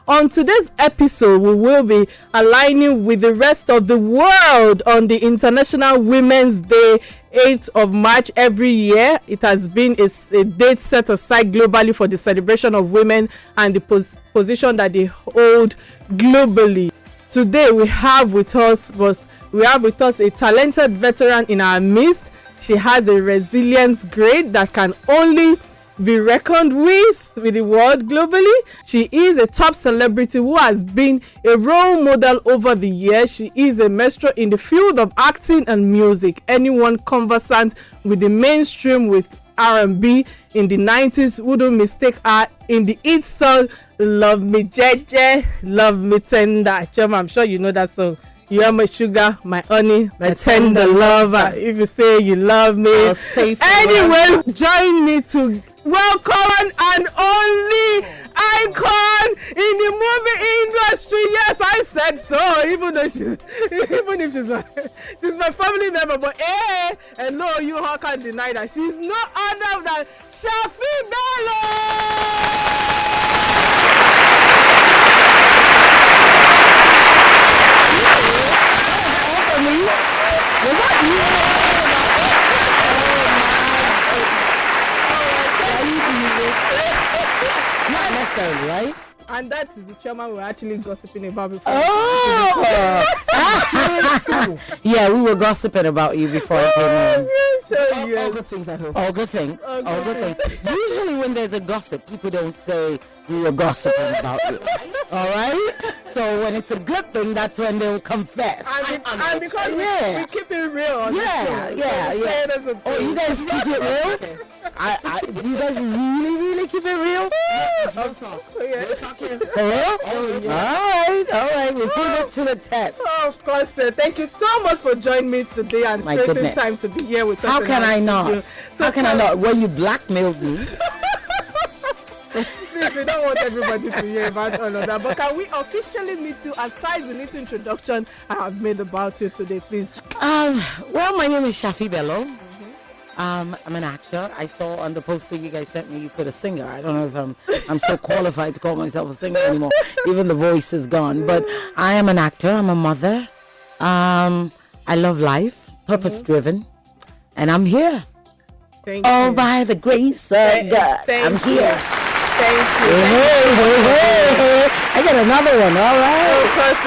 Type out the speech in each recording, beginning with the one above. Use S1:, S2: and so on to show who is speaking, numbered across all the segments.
S1: On today's episode, we will be aligning with the rest of the world on the International Women's Day, 8th of March every year. It has been a date set aside globally for the celebration of women and the position that they hold globally. Today we have with us a talented veteran in our midst. She has a resilience grade that can only be reckoned with the world globally. She is a top celebrity who has been a role model over the years. She is a maestro in the field of acting and music. Anyone conversant with the mainstream with R&B in the 90s wouldn't mistake her in the hit song Love Me Jeje, Love Me Tender. Choma, I'm sure you know that song. You are my sugar, my honey, my tender lover. If you say you love me. Anyway, join me to welcome an only icon in the movie industry. Yes, I said so. Even if she's my family member, but hello, you all can't deny that she's no other than Shaffy Bello. Was that you?
S2: Not necessarily, right?
S1: And that is the chairman we're actually gossiping about before.
S2: Yeah, we were gossiping about you before I came in.
S1: Yes.
S2: All good things, I hope. All good things. Usually when there's a gossip, people don't say we were gossiping about you. All right? So when it's a good thing, that's when they'll confess.
S1: And because we keep it real on the show.
S2: Yeah. Oh, you guys keep it real?
S1: Okay.
S2: Do you guys really keep it real?
S1: Real talk. We're talking.
S2: For real? Oh, yeah. All right. We put it to the test.
S1: Oh, of course, sir. Thank you so much for joining me today and creating time to be here with us.
S2: How can I not? How can I not? Well, you blackmailed me.
S1: Please, we don't want everybody to hear about all of that. But can we officially meet you aside the little introduction I have made about you today, please?
S2: Well, my name is Shaffy Bello. I'm an actor. I saw on the poster you guys sent me, you put a singer. I don't know if I'm so qualified to call myself a singer anymore. Even the voice is gone. But I am an actor. I'm a mother. I love life, purpose-driven, and I'm here.
S1: Thank you.
S2: By the grace of God, I'm here.
S1: Thank you.
S2: Hey. I got another one. All right.
S1: Because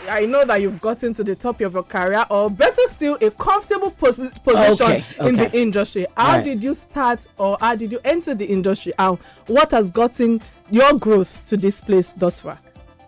S1: I know that you've gotten to the top of your career, or better still, a comfortable position in the industry. How did you start, or how did you enter the industry? What has gotten your growth to this place thus far?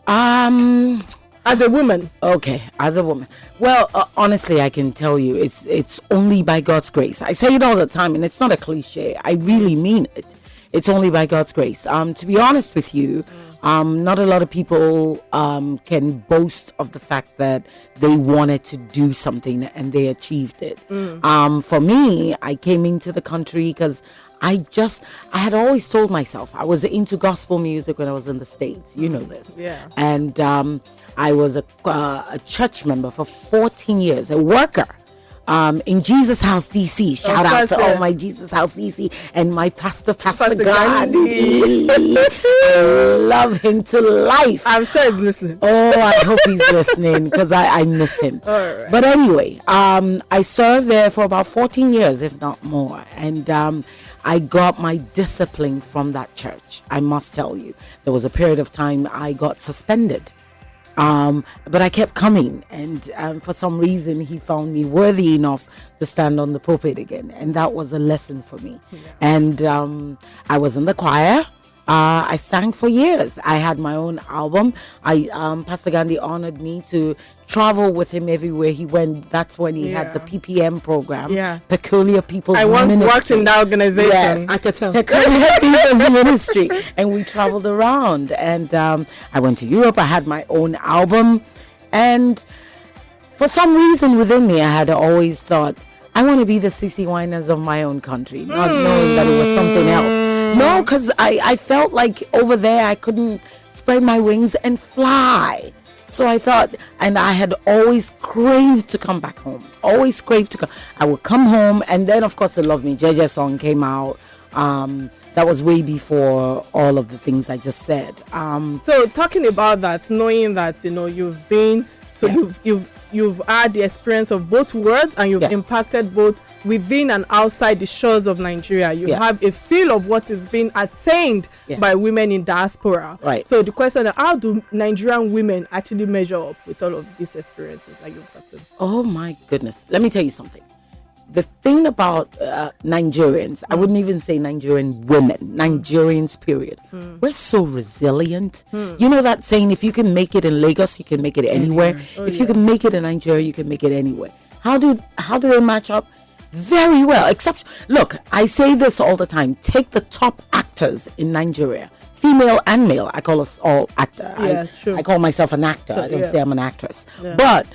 S1: As a woman.
S2: Okay, as a woman. Well, honestly, I can tell you, it's only by God's grace. I say it all the time, and it's not a cliche. I really mean it. It's only by God's grace. To be honest with you, not a lot of people can boast of the fact that they wanted to do something and they achieved it. For me, I came into the country because I had always told myself I was into gospel music when I was in the States. You know this.
S1: Yeah.
S2: And I was a church member for 14 years, a worker. In Jesus House DC. Shout out to all my Jesus House DC and my Pastor Gandhi. I love him to life.
S1: I'm sure he's listening.
S2: Oh, I hope he's listening because I miss him.
S1: All right.
S2: But anyway, I served there for about 14 years, if not more. And I got my discipline from that church. I must tell you, there was a period of time I got suspended. But I kept coming, and for some reason he found me worthy enough to stand on the pulpit again, and that was a lesson for me. And I was in the choir. I sang for years. I had my own album. Pastor Gandhi honored me to travel with him everywhere he went. That's when he had the PPM program, Peculiar People's Ministry.
S1: I once worked in that organization.
S2: Yes, I could tell. Peculiar People's Ministry. And we traveled around. And I went to Europe. I had my own album. And for some reason within me, I had always thought, I want to be the CC Winers of my own country, not knowing that it was something else. No, because I felt like over there I couldn't spread my wings and fly. So I thought, and I had always craved to come back home. I would come home, and then of course the Love Me Jeje song came out. that was way before all of the things I just said.
S1: So talking about that, knowing that you've been, so
S2: Yeah.
S1: you've had the experience of both worlds, and you've
S2: Yeah.
S1: impacted both within and outside the shores of Nigeria. You
S2: Yeah.
S1: have a feel of what is being attained
S2: Yeah.
S1: by women in diaspora.
S2: Right.
S1: So the question is, how do Nigerian women actually measure up with all of these experiences that you've gotten?
S2: Oh my goodness. Let me tell you something. The thing about Nigerians, I wouldn't even say Nigerian women, Nigerians, period. We're so resilient. You know that saying, if you can make it in Lagos, you can make it anywhere. If you can make it in Nigeria, you can make it anywhere. How do they match up? Very well. Except, look, I say this all the time. Take the top actors in Nigeria, female and male. I call us all actor.
S1: Yeah, true.
S2: I call myself an actor. I don't
S1: Yeah.
S2: say I'm an actress.
S1: Yeah.
S2: But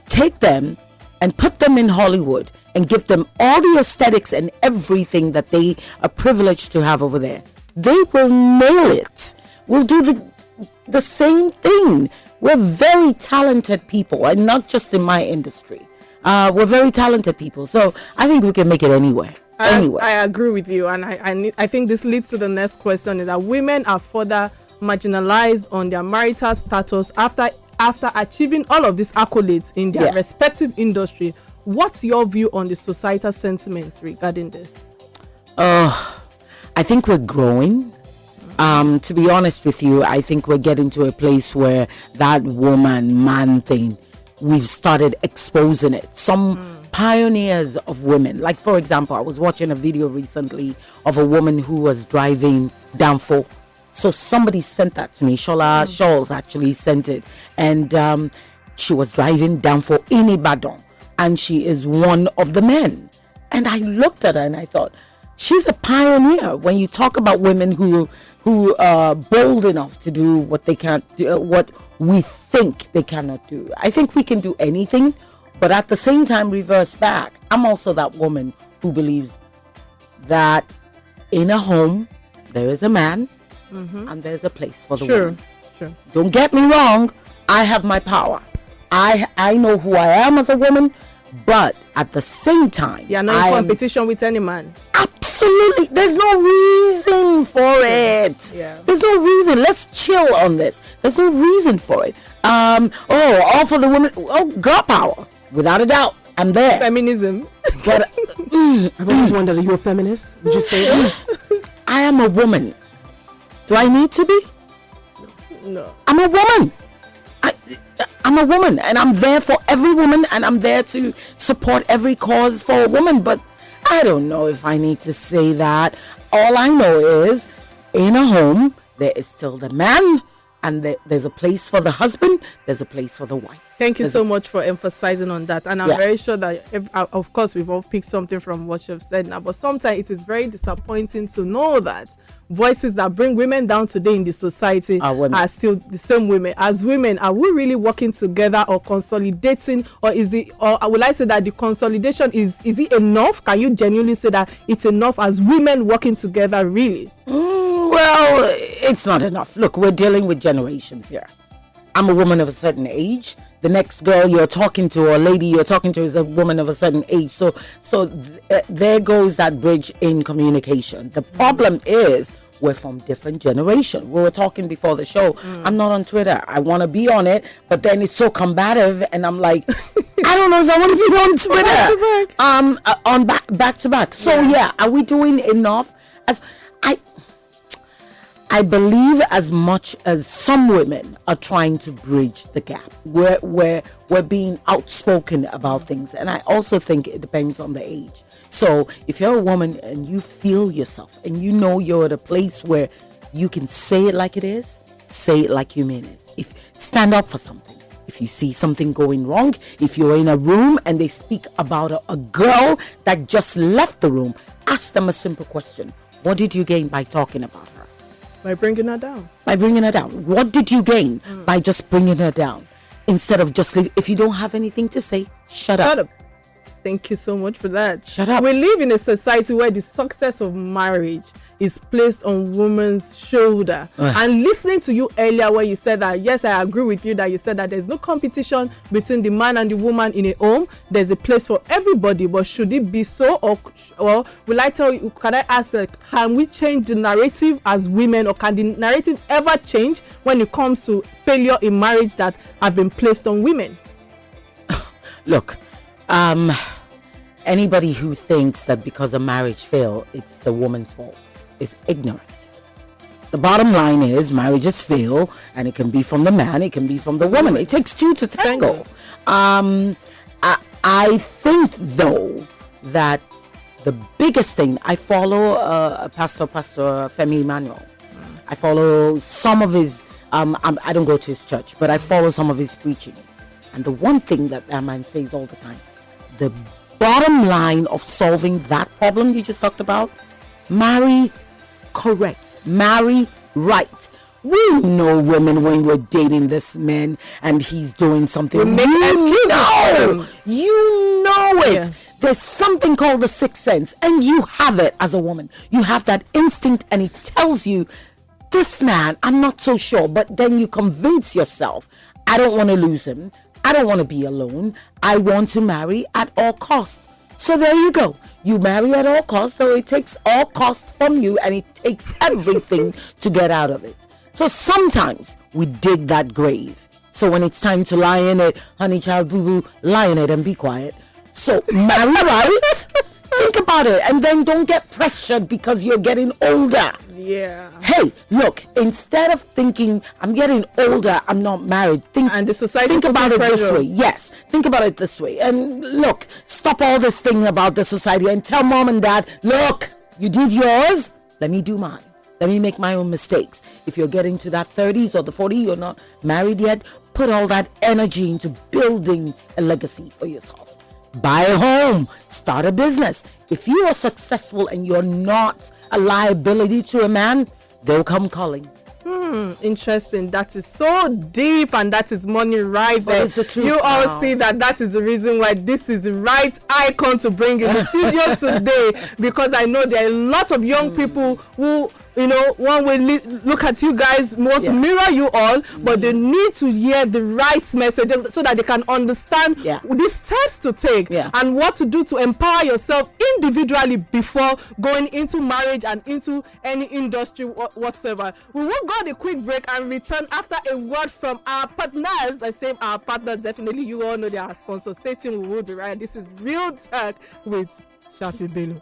S2: take them and put them in Hollywood and give them all the aesthetics and everything that they are privileged to have over there. They will nail it. We'll do the same thing. We're very talented people, and not just in my industry. We're very talented people. So I think we can make it anywhere. Anywhere.
S1: I agree with you, and I think this leads to the next question: is that women are further marginalized on their marital status after achieving all of these accolades in their respective industry. What's your view on the societal sentiments regarding this?
S2: I think we're growing. To be honest with you, I think we're getting to a place where that woman-man thing, we've started exposing it. Some pioneers of women, like for example, I was watching a video recently of a woman who was driving downfall. So somebody sent that to me. Shola Shoals actually sent it, and she was driving downfall in Ibadan, and she is one of the men. And I looked at her and I thought, she's a pioneer. When you talk about women who are bold enough to do what they can't do, what we think they cannot do. I think we can do anything, but at the same time, reverse back. I'm also that woman who believes that in a home there is a man, and there's a place for the woman.
S1: Sure.
S2: Don't get me wrong. I have my power. I know who I am as a woman, but at the same time,
S1: You're not in competition with any man.
S2: Absolutely. There's no reason for it.
S1: Yeah.
S2: There's no reason. Let's chill on this. There's no reason for it. All for the women. Oh, girl power. Without a doubt. I'm there.
S1: Feminism.
S2: But
S3: I've always wondered, are you a feminist? Would you say that?
S2: I am a woman. Do I need to be?
S1: No.
S2: I'm a woman. I'm a woman, and I'm there for every woman, and I'm there to support every cause for a woman. But I don't know if I need to say that. All I know is, in a home, there is still the man, and there's a place for the husband, there's a place for the wife.
S1: Thank you so much for emphasizing on that. And I'm
S2: Yeah.
S1: very sure that, of course, we've all picked something from what you've said now. But sometimes it is very disappointing to know that voices that bring women down today in the society are still the same women. As women, are we really working together or consolidating? Or I would like to say that the consolidation is it enough? Can you genuinely say that it's enough as women working together, really?
S2: Well, it's not enough. Look, we're dealing with generations here. I'm a woman of a certain age. The next girl you're talking to, or lady you're talking to, is a woman of a certain age. So there goes that bridge in communication. The problem is we're from different generations. We were talking before the show. I'm not on Twitter. I want to be on it, but then it's so combative, and I'm like, I don't know if I want to be on Twitter. On back to back. So yeah, are we doing enough? I believe as much as some women are trying to bridge the gap, we're being outspoken about things. And I also think it depends on the age. So if you're a woman and you feel yourself and you know you're at a place where you can say it like it is, say it like you mean it. Stand up for something. If you see something going wrong, if you're in a room and they speak about a girl that just left the room, ask them a simple question. What did you gain by talking about her?
S1: By bringing her down.
S2: By bringing her down. What did you gain by just bringing her down? Instead of just leave. If you don't have anything to say, shut up.
S1: Thank you so much for that.
S2: Shut up.
S1: We live in a society where the success of marriage is placed on woman's shoulder. And listening to you earlier where you said that, yes, I agree with you that you said that there's no competition between the man and the woman in a home. There's a place for everybody, but should it be so, or will I tell you, can I ask that, can we change the narrative as women, or can the narrative ever change when it comes to failure in marriage that have been placed on women?
S2: Look, anybody who thinks that because a marriage failed, it's the woman's fault is ignorant. The bottom line is marriages fail, and it can be from the man, it can be from the woman. It takes two to tango. I think, though, that the biggest thing, I follow Pastor Femi Emmanuel. I follow some of his, I don't go to his church, but I follow some of his preaching. And the one thing that man says all the time, the bottom line of solving that problem you just talked about, marry correct, marry right. We know women when we're dating this man and he's doing something.
S1: We make excuses.
S2: You know it.
S1: Yeah.
S2: There's something called the sixth sense, and you have it as a woman. You have that instinct, and it tells you, this man, I'm not so sure. But then you convince yourself, I don't want to lose him. I don't want to be alone. I want to marry at all costs. So there you go. You marry at all costs, so it takes all costs from you, and it takes everything to get out of it. So sometimes we dig that grave. So when it's time to lie in it, honey child, boo-boo, lie in it and be quiet. So marry right. Think about it, and then don't get pressured because you're getting older.
S1: Yeah.
S2: Hey, look, instead of thinking I'm getting older, I'm not married, think about it this way. Yes, think about it this way. And look, stop all this thing about the society and tell mom and dad, look, you did yours, let me do mine. Let me make my own mistakes. If you're getting to that 30s or the 40s, you're not married yet, put all that energy into building a legacy for yourself. Buy a home, start a business. If you are successful and you're not a liability to a man, they'll come calling.
S1: Interesting. That is so deep, and that is money right there.
S2: It's the truth
S1: You all
S2: now.
S1: see that is the reason why this is the right icon to bring in the studio today, because I know there are a lot of young people who, you know, one will look at you guys, want to mirror you all, but they need to hear the right message so that they can understand the steps to take and what to do to empower yourself individually before going into marriage and into any industry whatsoever. We will go on a quick break and return after a word from our partners. I say our partners, definitely you all know they are our sponsors. Stay tuned, we will be right. This is Real Talk with Shaffy Bello.